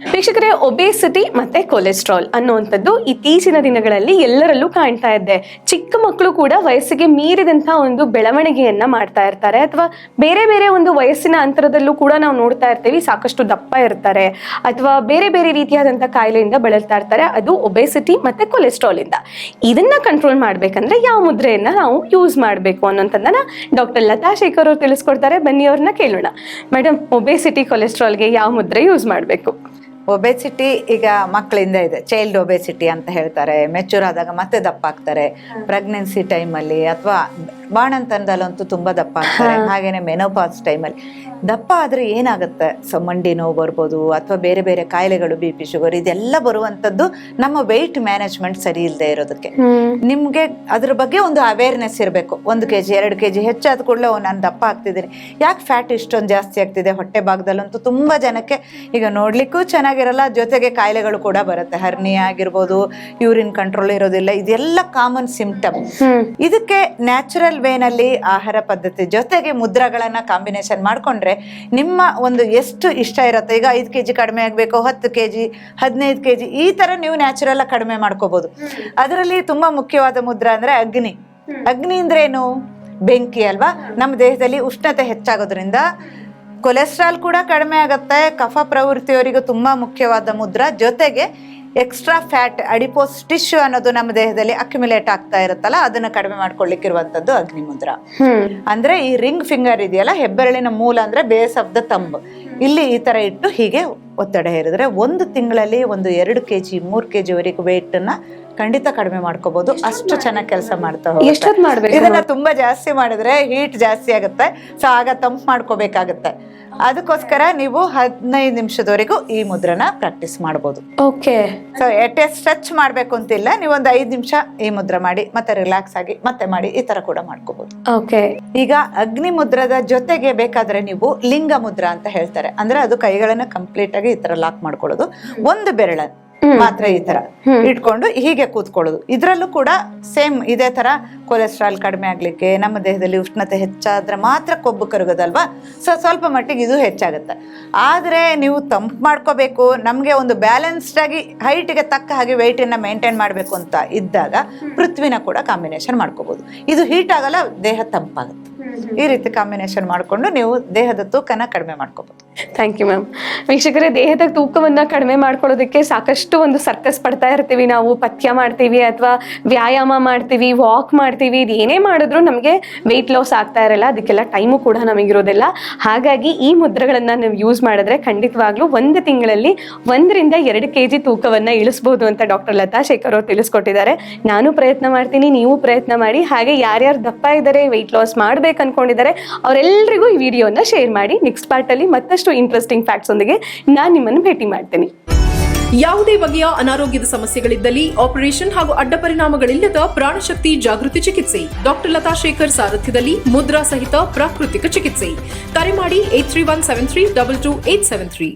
ವೀಕ್ಷಕರೇ, ಒಬೇಸಿಟಿ ಮತ್ತೆ ಕೊಲೆಸ್ಟ್ರಾಲ್ ಅನ್ನುವಂಥದ್ದು ಇತ್ತೀಚಿನ ದಿನಗಳಲ್ಲಿ ಎಲ್ಲರಲ್ಲೂ ಕಾಣ್ತಾ ಇದೆ. ಚಿಕ್ಕ ಮಕ್ಕಳು ಕೂಡ ವಯಸ್ಸಿಗೆ ಮೀರಿದಂತಹ ಒಂದು ಬೆಳವಣಿಗೆಯನ್ನ ಮಾಡ್ತಾ ಇರ್ತಾರೆ, ಅಥವಾ ಬೇರೆ ಬೇರೆ ಒಂದು ವಯಸ್ಸಿನ ಅಂತರದಲ್ಲೂ ಕೂಡ ನಾವು ನೋಡ್ತಾ ಇರ್ತೀವಿ. ಸಾಕಷ್ಟು ದಪ್ಪ ಇರ್ತಾರೆ ಅಥವಾ ಬೇರೆ ಬೇರೆ ರೀತಿಯಾದಂತಹ ಕಾಯಿಲೆಯಿಂದ ಬಳಲ್ತಾ ಇರ್ತಾರೆ. ಅದು ಒಬೇಸಿಟಿ ಮತ್ತೆ ಕೊಲೆಸ್ಟ್ರಾಲ್ ಇಂದ. ಇದನ್ನ ಕಂಟ್ರೋಲ್ ಮಾಡ್ಬೇಕಂದ್ರೆ ಯಾವ ಮುದ್ರೆಯನ್ನ ನಾವು ಯೂಸ್ ಮಾಡಬೇಕು ಅನ್ನೋಂಥದ್ದನ್ನ ಡಾಕ್ಟರ್ ಲತಾ ಶೇಖರ್ ಅವರು ತಿಳಿಸ್ಕೊಡ್ತಾರೆ. ಬನ್ನಿ ಅವ್ರನ್ನ ಕೇಳೋಣ. ಮೇಡಮ್, ಒಬೇಸಿಟಿ ಕೊಲೆಸ್ಟ್ರಾಲ್ಗೆ ಯಾವ ಮುದ್ರೆ ಯೂಸ್ ಮಾಡಬೇಕು? ಒಬೆಸಿಟಿ ಈಗ ಮಕ್ಕಳಿಂದ ಇದೆ, ಚೈಲ್ಡ್ ಒಬೆಸಿಟಿ ಅಂತ ಹೇಳ್ತಾರೆ. ಮೆಚೂರ್ ಆದಾಗ ಮತ್ತೆ ದಪ್ಪ ಆಗ್ತಾರೆ. ಪ್ರೆಗ್ನೆನ್ಸಿ ಟೈಮಲ್ಲಿ ಅಥವಾ ಬಾಣಂತನದಲ್ಲಂತೂ ತುಂಬಾ ದಪ್ಪ ಆಗ್ತಾರೆ. ಹಾಗೇನೆ ಮೆನೋಪಾಸ್ ಟೈಮಲ್ಲಿ ದಪ್ಪ ಆದ್ರೆ ಏನಾಗುತ್ತೆ, ಮಂಡಿ ನೋವು ಬರ್ಬೋದು ಅಥವಾ ಬೇರೆ ಬೇರೆ ಕಾಯಿಲೆಗಳು, BP, ಶುಗರ್ ಇದೆಲ್ಲ ಬರುವಂತದ್ದು ನಮ್ಮ ವೆಯ್ಟ್ ಮ್ಯಾನೇಜ್ಮೆಂಟ್ ಸರಿ ಇಲ್ಲದೆ ಇರೋದಕ್ಕೆ. ನಿಮ್ಗೆ ಅದ್ರ ಬಗ್ಗೆ ಒಂದು ಅವೇರ್ನೆಸ್ ಇರಬೇಕು. 1 kg 2 kg ಹೆಚ್ಚಾದ ಕೂಡಲೇ ನಾನು ದಪ್ಪ ಆಗ್ತಿದ್ದೀನಿ, ಯಾಕೆ ಫ್ಯಾಟ್ ಇಷ್ಟೊಂದು ಜಾಸ್ತಿ ಆಗ್ತಿದೆ. ಹೊಟ್ಟೆ ಭಾಗದಲ್ಲಂತೂ ತುಂಬಾ ಜನಕ್ಕೆ ಈಗ ನೋಡ್ಲಿಕ್ಕೂ ಚೆನ್ನಾಗಿರಲ್ಲ, ಜೊತೆಗೆ ಕಾಯಿಲೆಗಳು ಕೂಡ ಬರುತ್ತೆ. ಹರ್ನಿಯಾ ಆಗಿರ್ಬೋದು, ಯೂರಿನ್ ಕಂಟ್ರೋಲ್ ಇರೋದಿಲ್ಲ, ಇದೆಲ್ಲ ಕಾಮನ್ ಸಿಂಪ್ಟಮ್. ಇದಕ್ಕೆ ನ್ಯಾಚುರಲ್ ವೇನಲ್ಲಿ ಆಹಾರ ಪದ್ಧತಿ ಜೊತೆಗೆ ಮುದ್ರಗಳನ್ನ ಕಾಂಬಿನೇಷನ್ ಮಾಡ್ಕೊಂಡ್ರೆ ನಿಮ್ಮ ಒಂದು ಎಷ್ಟು ಇಷ್ಟ ಇರುತ್ತೆ. ಈಗ 5 kg ಕಡಿಮೆ ಆಗ್ಬೇಕು, 10 kg 15 kg ಈ ತರ ನೀವು ನ್ಯಾಚುರಲ್ ಆಗಿ ಕಡಿಮೆ ಮಾಡ್ಕೋಬಹುದು. ಅದರಲ್ಲಿ ತುಂಬಾ ಮುಖ್ಯವಾದ ಮುದ್ರ ಅಂದ್ರೆ ಅಗ್ನಿ. ಅಗ್ನಿ ಅಂದ್ರೆ ಏನು? ಬೆಂಕಿ ಅಲ್ವಾ. ನಮ್ಮ ದೇಹದಲ್ಲಿ ಉಷ್ಣತೆ ಹೆಚ್ಚಾಗೋದ್ರಿಂದ ಕೊಲೆಸ್ಟ್ರಾಲ್ ಕೂಡ ಕಡಿಮೆ ಆಗುತ್ತೆ. ಕಫ ಪ್ರವೃತ್ತಿಯವರಿಗೂ ತುಂಬಾ ಮುಖ್ಯವಾದ ಮುದ್ರ. ಜೊತೆಗೆ ಎಕ್ಸ್ಟ್ರಾ ಫ್ಯಾಟ್, ಅಡಿಪೋಸ್ ಟಿಶ್ಯೂ ಅನ್ನೋದು ನಮ್ಮ ದೇಹದಲ್ಲಿ ಅಕ್ಯುಮುಲೇಟ್ ಆಗ್ತಾ ಇರುತ್ತಲ್ಲ, ಅದನ್ನ ಕಡಿಮೆ ಮಾಡ್ಕೊಳ್ಳಿಕ್ಕಿರುವಂತದ್ದು ಅಗ್ನಿ ಮುದ್ರ. ಅಂದ್ರೆ ಈ ರಿಂಗ್ ಫಿಂಗರ್ ಇದೆಯಲ್ಲ, ಹೆಬ್ಬೆರಳಿನ ಮೂಲ ಅಂದ್ರೆ ಬೇಸ್ ಆಫ್ ದ ಥಂಬ್, ಇಲ್ಲಿ ಈ ತರ ಇಟ್ಟು ಹೀಗೆ ಒತ್ತಡ ಹೇರಿದ್ರೆ 1 ತಿಂಗಳಲ್ಲಿ 2 kg 3 kg ವರೆಗೂ ವೇಟ್ ನ ಖಂಡಿತ ಕಡಿಮೆ ಮಾಡ್ಕೋಬಹುದು. ಅಷ್ಟು ಚೆನ್ನಾಗಿ ಕೆಲಸ ಮಾಡ್ತಾ ಹೋಗುತ್ತೆ. ಇದನ್ನ ತುಂಬಾ ಜಾಸ್ತಿ ಮಾಡಿದ್ರೆ ಹೀಟ್ ಜಾಸ್ತಿ ಆಗುತ್ತೆ, ಸೊ ಆಗ ತಂಪು ಮಾಡ್ಕೋಬೇಕಾಗತ್ತೆ. ಅದಕ್ಕೋಸ್ಕರ ನೀವು 15 ನಿಮಿಷದವರೆಗೂ ಈ ಮುದ್ರನ ಪ್ರಾಕ್ಟೀಸ್ ಮಾಡಬಹುದು. ಓಕೆ. ಸೊ ಸ್ಟ್ರೆಚ್ ಮಾಡ್ಬೇಕು ಅಂತಿಲ್ಲ, ನೀವು ಒಂದು 5 ನಿಮಿಷ ಈ ಮುದ್ರ ಮಾಡಿ ಮತ್ತೆ ರಿಲ್ಯಾಕ್ಸ್ ಆಗಿ ಮತ್ತೆ ಮಾಡಿ, ಈ ತರ ಕೂಡ ಮಾಡ್ಕೋಬಹುದು. ಓಕೆ. ಈಗ ಅಗ್ನಿ ಮುದ್ರದ ಜೊತೆಗೆ ಬೇಕಾದ್ರೆ ನೀವು ಲಿಂಗ ಮುದ್ರ ಅಂತ ಹೇಳ್ತಾರೆ. ಅಂದ್ರೆ ಅದು ಕೈಗಳನ್ನ ಕಂಪ್ಲೀಟ್ ಆಗಿ ಈ ತರ ಲಾಕ್ ಮಾಡ್ಕೊಳ್ಳೋದು, ಒಂದು ಬೆರಳ ಮಾತ್ರ ಈ ತರ ಇಟ್ಕೊಂಡು ಹೀಗೆ ಕೂತ್ಕೊಳ್ಳೋದು. ಇದ್ರಲ್ಲೂ ಕೂಡ ಸೇಮ್ ಇದೇ ತರ ಕೊಲೆಸ್ಟ್ರಾಲ್ ಕಡಿಮೆ ಆಗ್ಲಿಕ್ಕೆ, ನಮ್ಮ ದೇಹದಲ್ಲಿ ಉಷ್ಣತೆ ಹೆಚ್ಚಾದ್ರೆ ಮಾತ್ರ ಕೊಬ್ಬು ಕರಗೋದಲ್ವಾ, ಸೊ ಸ್ವಲ್ಪ ಮಟ್ಟಿಗೆ ಇದು ಹೆಚ್ಚಾಗುತ್ತೆ. ಆದ್ರೆ ನೀವು ತಂಪು ಮಾಡ್ಕೋಬೇಕು, ನಮ್ಗೆ ಒಂದು ಬ್ಯಾಲೆನ್ಸ್ಡ್ ಆಗಿ ಹೈಟ್ಗೆ ತಕ್ಕ ಹಾಗೆ ವೆಯ್ಟ್ ಅನ್ನ ಮೇಂಟೈನ್ ಮಾಡ್ಬೇಕು ಅಂತ ಇದ್ದಾಗ ಪೃಥ್ವಿನ ಕೂಡ ಕಾಂಬಿನೇಷನ್ ಮಾಡ್ಕೋಬಹುದು. ಇದು ಹೀಟ್ ಆಗಲ್ಲ, ದೇಹ ತಂಪಾಗುತ್ತೆ. ಈ ರೀತಿ ಕಾಂಬಿನೇಷನ್ ಮಾಡ್ಕೊಂಡು ನೀವು ದೇಹದ ತೂಕನ ಕಡಿಮೆ ಮಾಡ್ಕೋಬಹುದು. Thank you ma'am. ವೀಕ್ಷಕರೇ, ದೇಹದ ತೂಕವನ್ನ ಕಡಿಮೆ ಮಾಡ್ಕೊಳ್ಳೋದಕ್ಕೆ ಸಾಕಷ್ಟು ಒಂದು ಸರ್ಕಸ್ ಪಡ್ತಾ ಇರ್ತೀವಿ ನಾವು. ಪಥ್ಯ ಮಾಡ್ತೀವಿ ಅಥವಾ ವ್ಯಾಯಾಮ ಮಾಡ್ತೀವಿ, ವಾಕ್ ಮಾಡ್ತೀವಿ, ಇದು ಏನೇ ಮಾಡಿದ್ರು ನಮಗೆ ವೆಯ್ಟ್ ಲಾಸ್ ಆಗ್ತಾ ಇರಲ್ಲ. ಅದಕ್ಕೆಲ್ಲ ಟೈಮು ಕೂಡ ನಮಗಿರೋದಿಲ್ಲ. ಹಾಗಾಗಿ ಈ ಮುದ್ರೆಗಳನ್ನ ನೀವು ಯೂಸ್ ಮಾಡಿದ್ರೆ ಖಂಡಿತವಾಗ್ಲೂ 1 ತಿಂಗಳಲ್ಲಿ 1 ರಿಂದ 2 kg ತೂಕವನ್ನ ಇಳಿಸಬಹುದು ಅಂತ ಡಾಕ್ಟರ್ ಲತಾ ಶೇಖರ್ ಅವರು ತಿಳಿಸ್ಕೊಟ್ಟಿದ್ದಾರೆ. ನಾನು ಪ್ರಯತ್ನ ಮಾಡ್ತೀನಿ, ನೀವು ಪ್ರಯತ್ನ ಮಾಡಿ. ಹಾಗೆ ಯಾರ್ಯಾರು ದಪ್ಪ ಇದ್ದಾರೆ, ವೆಯ್ಟ್ ಲಾಸ್ ಮಾಡ್ಬೇಕು ಅನ್ಕೊಂಡಿದ್ದಾರೆ, ಅವರೆಲ್ಲರಿಗೂ ಈ ವಿಡಿಯೋನ ಶೇರ್ ಮಾಡಿ. ನೆಕ್ಸ್ಟ್ ಪಾರ್ಟ್ ಅಲ್ಲಿ ಮತ್ತಷ್ಟು ಇಂಟ್ರೆಸ್ಟಿಂಗ್ ಫ್ಯಾಕ್ಟ್ಸ್ ಒಂದಿಗೆ ನಾನು ನಿಮ್ಮನ್ನು ಭೇಟಿ ಮಾಡ್ತೀನಿ. ಯಾವುದೇ ಬಗೆಯ ಅನಾರೋಗ್ಯದ ಸಮಸ್ಯೆಗಳಿದ್ದಲ್ಲಿ ಆಪರೇಷನ್ ಹಾಗೂ ಅಡ್ಡ ಪರಿಣಾಮಗಳಿಲ್ಲದ ಪ್ರಾಣಶಕ್ತಿ ಜಾಗೃತಿ ಚಿಕಿತ್ಸೆ ಡಾಕ್ಟರ್ ಲತಾ ಶೇಖರ್ ಸಾರಥ್ಯದಲ್ಲಿ ಮುದ್ರಾ ಸಹಿತ ಪ್ರಾಕೃತಿಕ ಚಿಕಿತ್ಸೆ. ಕರೆ ಮಾಡಿ 8317322873.